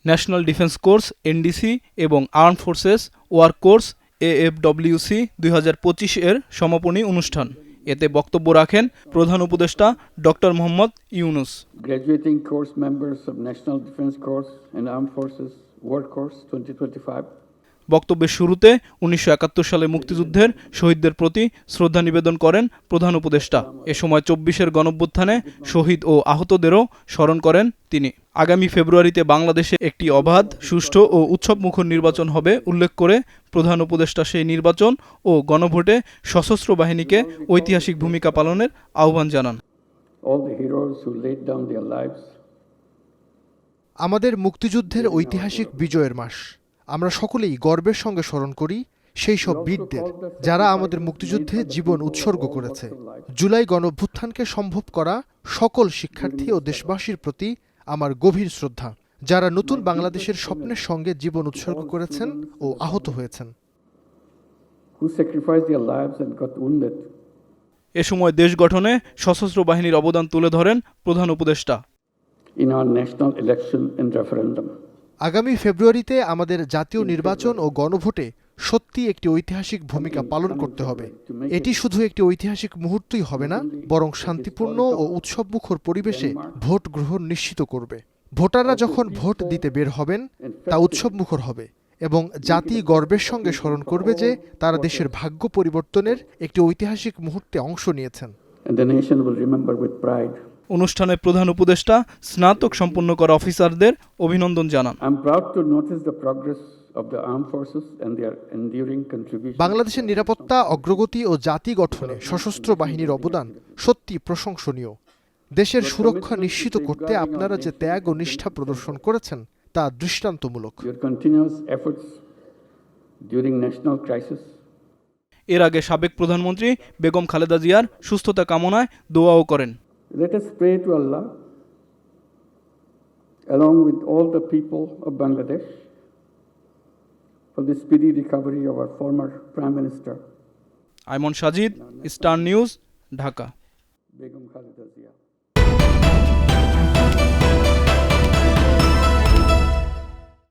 National defence course NDC এবং armed forces war course AFWC 2025 এর সমাপনী অনুষ্ঠান। এতে বক্তব্য রাখেন প্রধান উপদেষ্টা doctor Mohammad Yunus. Graduating course members of national defence course and armed forces war course 2025। বক্তব্যের শুরুতে 1971 সালে মুক্তিযুদ্ধের শহীদদের প্রতি শ্রদ্ধা নিবেদন করেন প্রধান উপদেষ্টা। এ সময় 24-এর গণঅভ্যুত্থানে শহীদ ও আহতদেরও স্মরণ করেন তিনি। আগামী ফেব্রুয়ারিতে বাংলাদেশে একটি অবাধ, সুষ্ঠু ও উৎসবমুখর নির্বাচন হবে উল্লেখ করে প্রধান উপদেষ্টা সেই নির্বাচন ও গণভোটে সশস্ত্র বাহিনীকে ঐতিহাসিক ভূমিকা পালনের আহ্বান জানান। আমাদের মুক্তিযুদ্ধের ঐতিহাসিক বিজয়ের মাস। আমরা সকলেই গর্বের সঙ্গে স্মরণ করি সেই সব বীরদের যারা আমাদের মুক্তিযুদ্ধে জীবন উৎসর্গ করেছে। জুলাই গণঅভ্যুত্থানকে সম্ভব করা সকল শিক্ষার্থী ও দেশবাসীর প্রতি আমার গভীর শ্রদ্ধা, যারা নতুন বাংলাদেশের স্বপ্নের সঙ্গে জীবন উৎসর্গ করেছেন ও আহত হয়েছেন। এ সময় দেশ গঠনে সশস্ত্র বাহিনীর অবদান তুলে ধরেন প্রধান উপদেষ্টা। আগামী ফেব্রুয়ারিতে আমাদের জাতীয় নির্বাচন ও গণভোটে সত্যি একটি ঐতিহাসিক ভূমিকা পালন করতে হবে। এটি শুধু একটি ঐতিহাসিক মুহূর্তই হবে না, বরং শান্তিপূর্ণ ও উৎসবমুখর পরিবেশে ভোট গ্রহণ নিশ্চিত করবে। ভোটাররা যখন ভোট দিতে বের হবেন তা উৎসবমুখর হবে এবং জাতি গর্বের সঙ্গে স্মরণ করবে যে তারা দেশের ভাগ্য পরিবর্তনের একটি ঐতিহাসিক মুহূর্তে অংশ নিয়েছেন। অনুষ্ঠানে প্রধান উপদেষ্টা স্নাতক সম্পন্ন করা অফিসারদের অভিনন্দন জানান। বাংলাদেশের নিরাপত্তা, অগ্রগতি ও জাতি গঠনে সশস্ত্র বাহিনীর অবদান সত্যি প্রশংসনীয়। দেশের সুরক্ষা নিশ্চিত করতে আপনারা যে ত্যাগ ও নিষ্ঠা প্রদর্শন করেছেন তা দৃষ্টান্তমূলক। এর আগে সাবেক প্রধানমন্ত্রী বেগম খালেদা জিয়ার সুস্থতা কামনায় দোয়াও করেন। Let us pray to Allah, along with all the people of Bangladesh, for the speedy recovery of our former Prime Minister. Aiman Sajid, Star News, Dhaka.